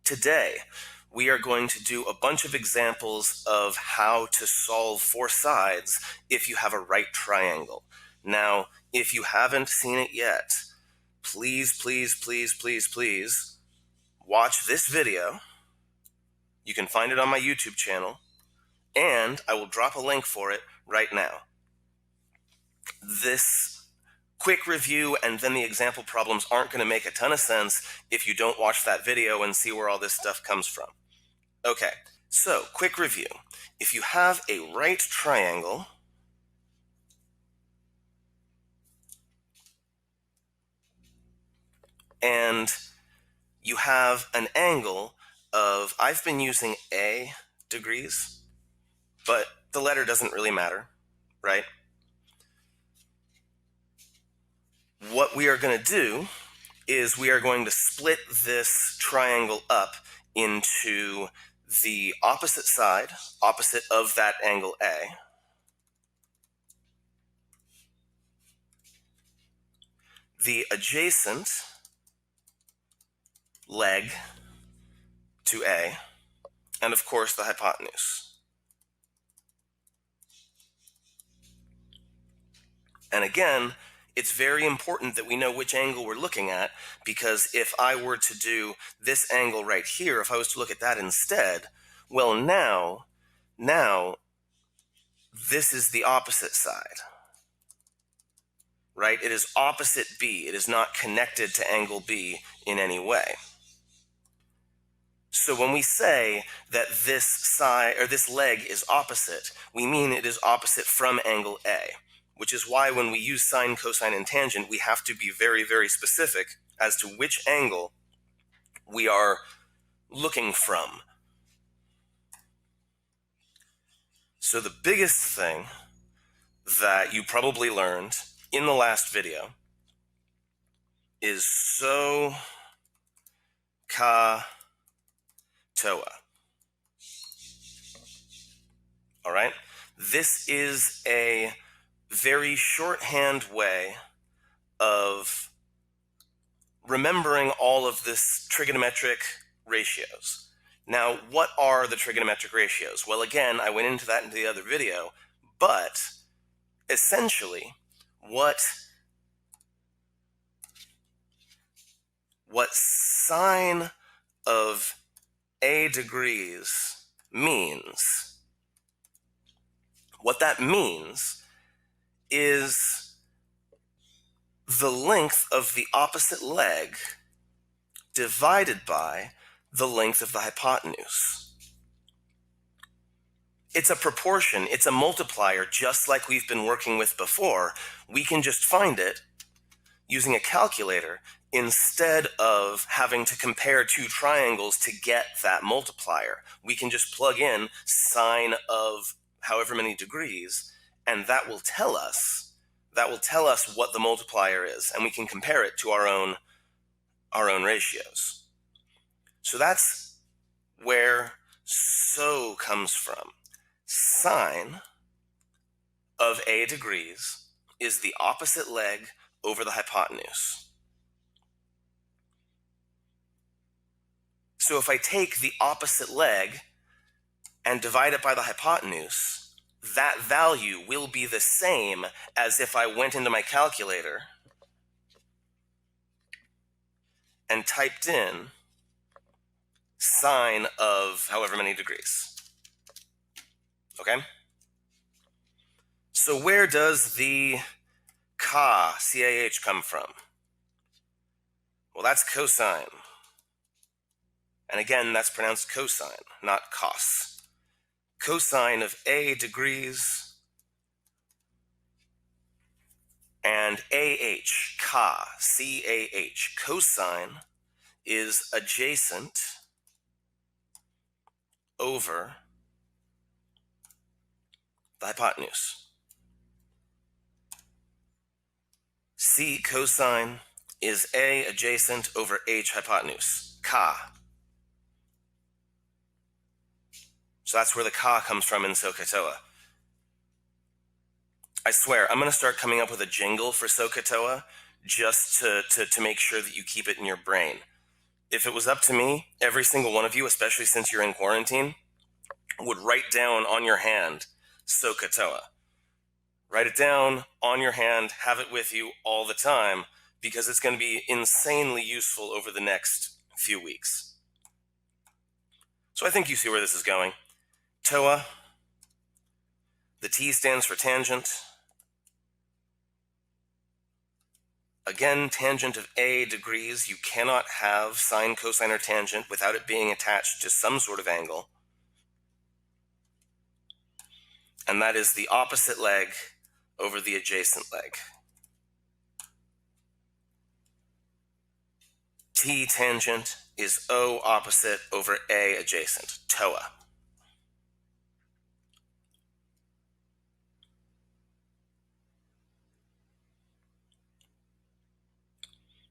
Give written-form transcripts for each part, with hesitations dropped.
Today, we are going to do a bunch of examples of how to solve for sides if you have a right triangle. Now, if you haven't seen it yet, please, please, please, please, please watch this video. You can find it on my YouTube channel, and I will drop a link for it right now. This quick review and then the example problems aren't going to make a ton of sense if you don't watch that video and see where all this stuff comes from. Okay, so quick review. If you have a right triangle and you have an angle of, I've been using A degrees, but the letter doesn't really matter, right? What we are going to do is we are going to split this triangle up into the opposite side, opposite of that angle A, the adjacent leg to A, and of course the hypotenuse. And again, it's very important that we know which angle we're looking at, because if I were to do this angle right here, if I was to look at that instead, well, now this is the opposite side, right? It is opposite B. It is not connected to angle B in any way. So when we say that this side or this leg is opposite, we mean it is opposite from angle A, which is why when we use sine, cosine, and tangent, we have to be very, very specific as to which angle we are looking from. So the biggest thing that you probably learned in the last video is SOH-CAH-TOA. All right? This is a very shorthand way of remembering all of this trigonometric ratios. Now, what are the trigonometric ratios? Well, again, I went into that in the other video, but essentially, what sine of A degrees means, what that means is the length of the opposite leg divided by the length of the hypotenuse. It's a proportion, it's a multiplier, just like we've been working with before. We can just find it using a calculator instead of having to compare two triangles to get that multiplier. We can just plug in sine of however many degrees, and that will tell us what the multiplier is, and we can compare it to our own ratios. So that's where SO comes from. Sine of A degrees is the opposite leg over the hypotenuse. So if I take the opposite leg and divide it by the hypotenuse, that value will be the same as if I went into my calculator and typed in sine of however many degrees. Okay? So where does the CAH, C-A-H, come from? Well, that's cosine. And again, that's pronounced cosine, not cos. Cosine of A degrees and AH, CAH, C-A-H, cosine is adjacent over the hypotenuse. C cosine is A adjacent over H hypotenuse, CAH. So that's where the CAH comes from in SOH-CAH-TOA. I swear, I'm going to start coming up with a jingle for SOH-CAH-TOA just to make sure that you keep it in your brain. If it was up to me, every single one of you, especially since you're in quarantine, would write down on your hand SOH-CAH-TOA. Write it down on your hand, have it with you all the time, because it's going to be insanely useful over the next few weeks. So I think you see where this is going. TOA, the T stands for tangent. Again, tangent of A degrees. You cannot have sine, cosine, or tangent without it being attached to some sort of angle. And that is the opposite leg over the adjacent leg. T tangent is O opposite over A adjacent, TOA.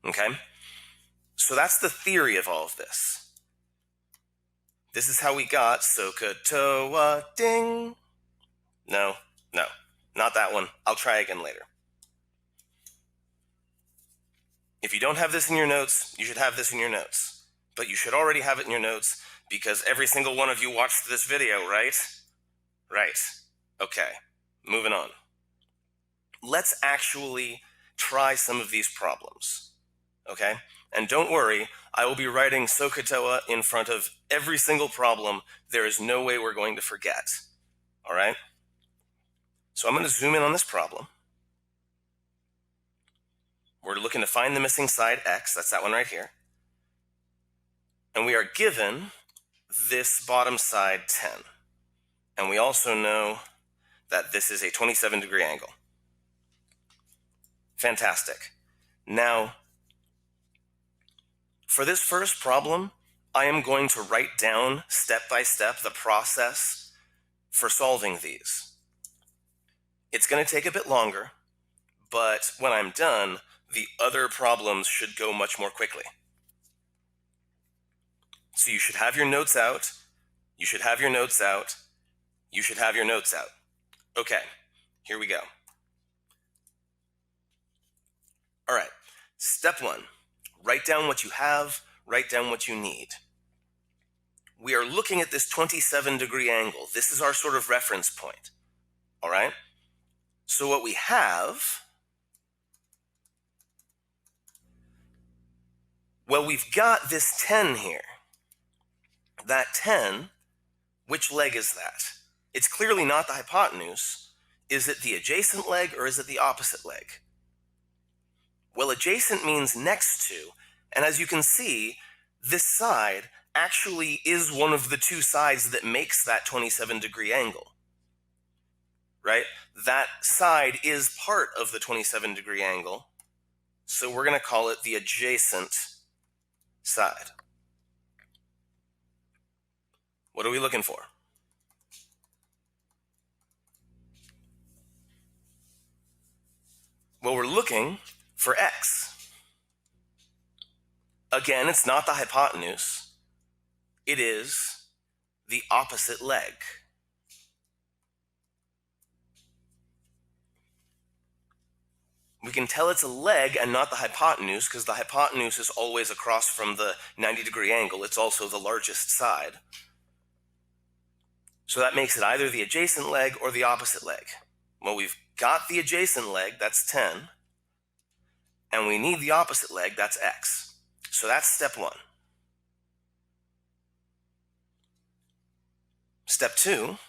Okay? So that's the theory of all of this. This is how we got SOH-CAH-TOA, ding. No, not that one. I'll try again later. If you don't have this in your notes, you should have this in your notes. But you should already have it in your notes because every single one of you watched this video, right? Right. Okay, moving on. Let's actually try some of these problems, okay? And don't worry, I will be writing SOH-CAH-TOA in front of every single problem. There is no way we're going to forget, all right? So I'm going to zoom in on this problem. We're looking to find the missing side, x, that's that one right here. And we are given this bottom side, 10. And we also know that this is a 27-degree angle. Fantastic. Now, for this first problem, I am going to write down step by step the process for solving these. It's going to take a bit longer, but when I'm done, the other problems should go much more quickly. So you should have your notes out. You should have your notes out. You should have your notes out. Okay, here we go. All right, step one, write down what you have, write down what you need. We are looking at this 27-degree angle. This is our sort of reference point, all right? So what we have, well, we've got this 10 here. That 10, which leg is that? It's clearly not the hypotenuse. Is it the adjacent leg or is it the opposite leg? Well, adjacent means next to, and as you can see, this side actually is one of the two sides that makes that 27-degree angle, right? That side is part of the 27-degree angle, so we're going to call it the adjacent side. What are we looking for? Well, we're looking for x. Again, it's not the hypotenuse. It is the opposite leg. We can tell it's a leg and not the hypotenuse because the hypotenuse is always across from the 90-degree angle. It's also the largest side. So that makes it either the adjacent leg or the opposite leg. Well, we've got the adjacent leg, that's 10, and we need the opposite leg, that's x. So that's step one. Step two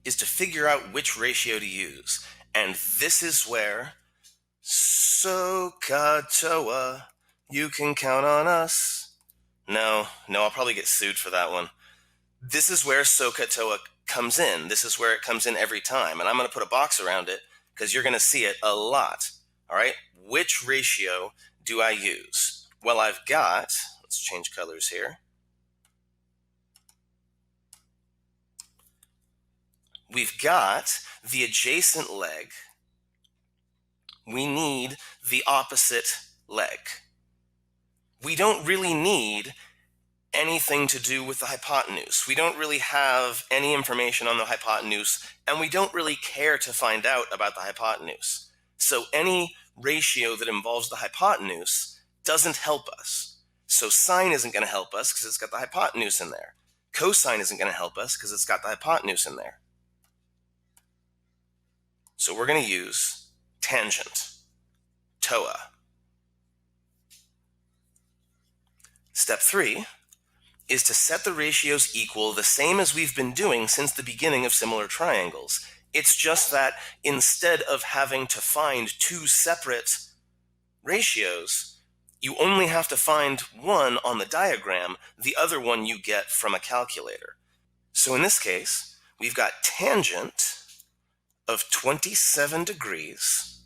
is to figure out which ratio to use. And this is where SOH-CAH-TOA, you can count on us. No, I'll probably get sued for that one. This is where SOH-CAH-TOA comes in. This is where it comes in every time. And I'm going to put a box around it because you're going to see it a lot. All right? Which ratio do I use? Well, I've got, let's change colors here. We've got the adjacent leg. We need the opposite leg. We don't really need anything to do with the hypotenuse. We don't really have any information on the hypotenuse, and we don't really care to find out about the hypotenuse. So any ratio that involves the hypotenuse doesn't help us. So sine isn't going to help us because it's got the hypotenuse in there. Cosine isn't going to help us because it's got the hypotenuse in there. So we're going to use tangent, TOA. Step 3 is to set the ratios equal the same as we've been doing since the beginning of similar triangles. It's just that instead of having to find two separate ratios, you only have to find one on the diagram, the other one you get from a calculator. So in this case, we've got tangent of 27 degrees.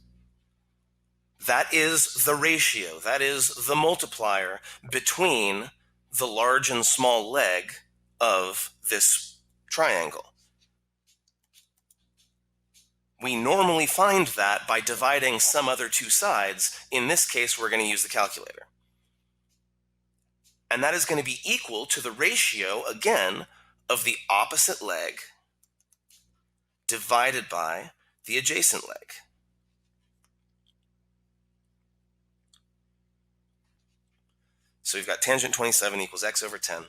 That is the ratio, that is the multiplier between the large and small leg of this triangle. We normally find that by dividing some other two sides. In this case, we're going to use the calculator. And that is going to be equal to the ratio, again, of the opposite leg divided by the adjacent leg. So we've got tangent 27 equals x over 10.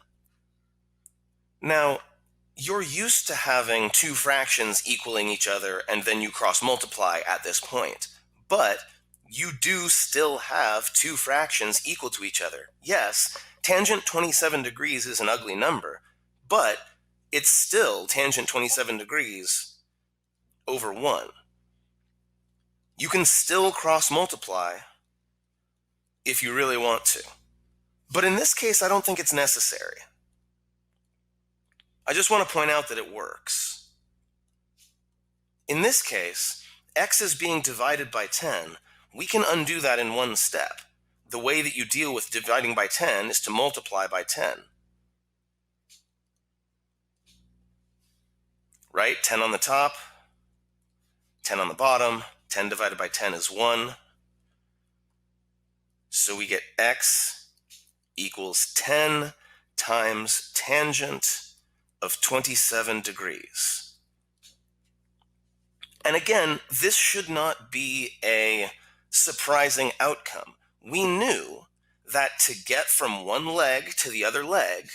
Now, you're used to having two fractions equaling each other and then you cross multiply at this point. But you do still have two fractions equal to each other. Yes, tangent 27 degrees is an ugly number, but it's still tangent 27 degrees over 1. You can still cross multiply if you really want to. But in this case, I don't think it's necessary. I just want to point out that it works. In this case, x is being divided by 10. We can undo that in one step. The way that you deal with dividing by 10 is to multiply by 10. Right? 10 on the top, 10 on the bottom. 10 divided by 10 is 1. So we get x equals 10 times tangent of 27 degrees. And again, this should not be a surprising outcome. We knew that to get from one leg to the other leg,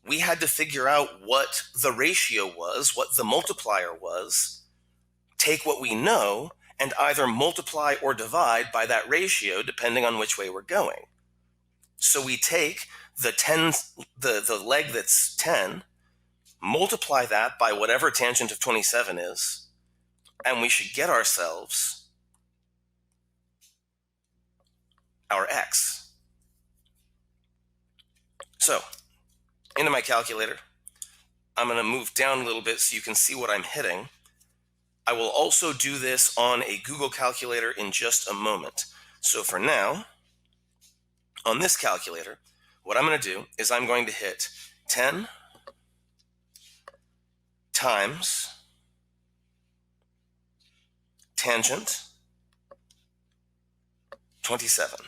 we had to figure out what the ratio was, what the multiplier was, take what we know, and either multiply or divide by that ratio depending on which way we're going. So we take the leg that's 10, multiply that by whatever tangent of 27 is, and we should get ourselves our x. So, into my calculator, I'm going to move down a little bit so you can see what I'm hitting. I will also do this on a Google calculator in just a moment. So for now, on this calculator, what I'm going to do is I'm going to hit 10 times tangent 27.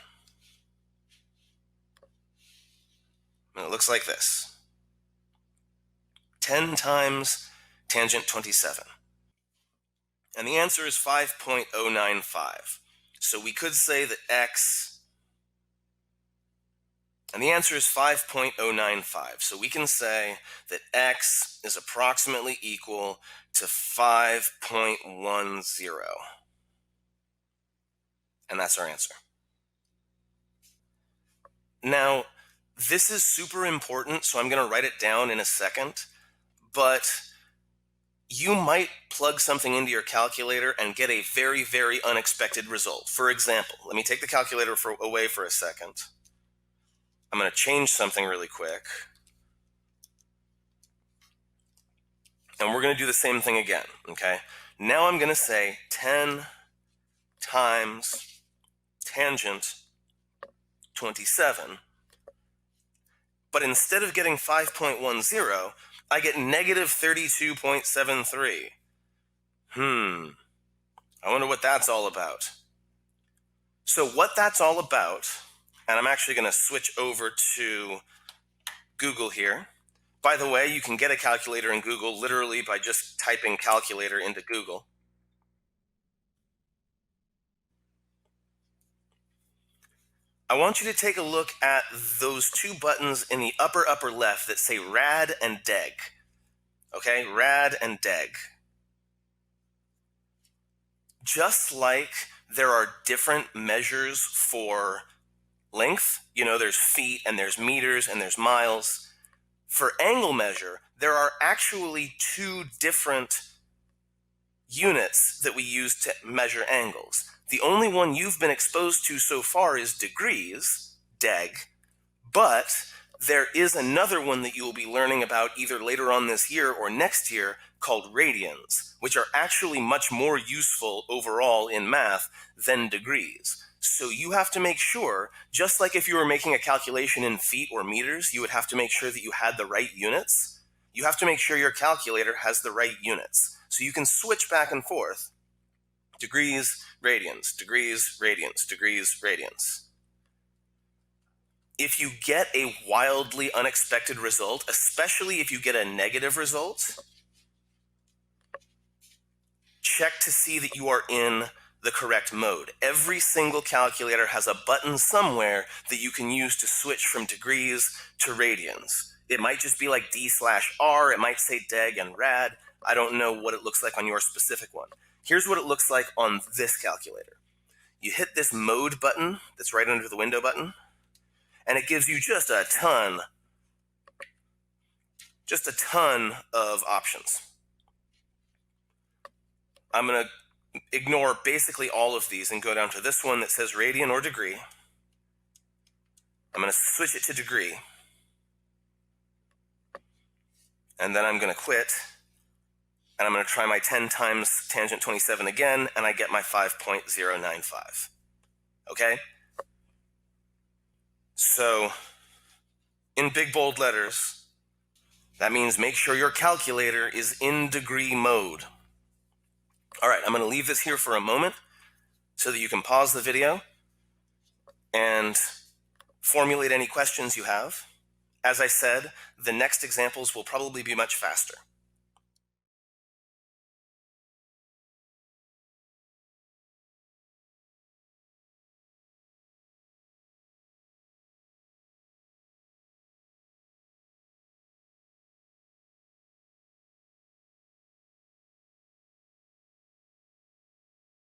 And it looks like this. 10 times tangent 27. And the answer is 5.095. So we could say that x, and the answer is 5.095. So we can say that x is approximately equal to 5.10. And that's our answer. Now, this is super important, so I'm going to write it down in a second, but you might plug something into your calculator and get a very, very unexpected result. For example, let me take the calculator away for a second. I'm going to change something really quick. And we're going to do the same thing again, okay? Now I'm going to say 10 times tangent 27. But instead of getting 5.10, I get negative 32.73. I wonder what that's all about. So what that's all about, and I'm actually going to switch over to Google here. By the way, you can get a calculator in Google literally by just typing calculator into Google. I want you to take a look at those two buttons in the upper left that say rad and deg. Okay, rad and deg. Just like there are different measures for length, there's feet and there's meters and there's miles. For angle measure, there are actually two different units that we use to measure angles. The only one you've been exposed to so far is degrees, deg, but there is another one that you will be learning about either later on this year or next year called radians, which are actually much more useful overall in math than degrees. So you have to make sure, just like if you were making a calculation in feet or meters, you would have to make sure that you had the right units. You have to make sure your calculator has the right units. So you can switch back and forth. Degrees, radians, degrees, radians, degrees, radians. If you get a wildly unexpected result, especially if you get a negative result, check to see that you are in the correct mode. Every single calculator has a button somewhere that you can use to switch from degrees to radians. It might just be like D/R, it might say deg and rad. I don't know what it looks like on your specific one. Here's what it looks like on this calculator. You hit this mode button that's right under the window button, and it gives you just a ton of options. I'm going to ignore basically all of these and go down to this one that says radian or degree. I'm going to switch it to degree. And then I'm going to quit. And I'm going to try my 10 times tangent 27 again, and I get my 5.095. Okay? So, in big bold letters, that means make sure your calculator is in degree mode. All right, I'm going to leave this here for a moment so that you can pause the video and formulate any questions you have. As I said, the next examples will probably be much faster.